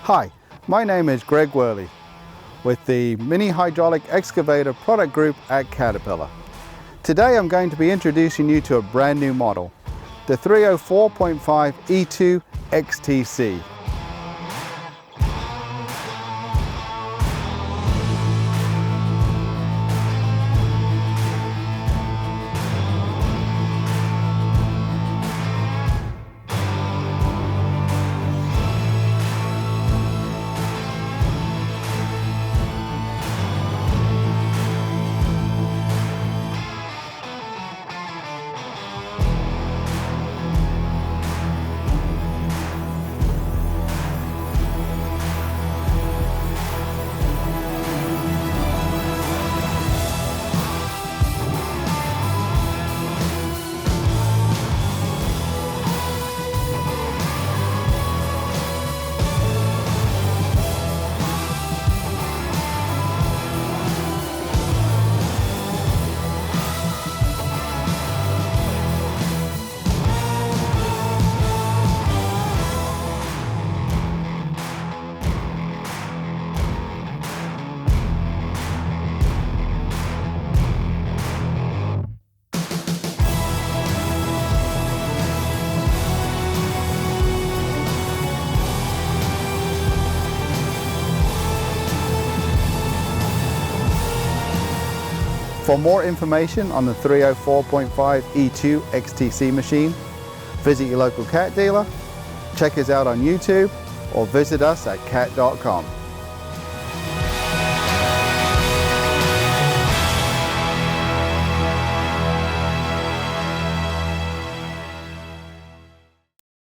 Hi, my name is Greg Worley with the Mini Hydraulic Excavator product group at Caterpillar. Today I'm going to be introducing you to a brand new model, the 304.5E2 XTC. For more information on the 304.5E2 XTC machine, visit your local Cat dealer, check us out on YouTube, or visit us at cat.com.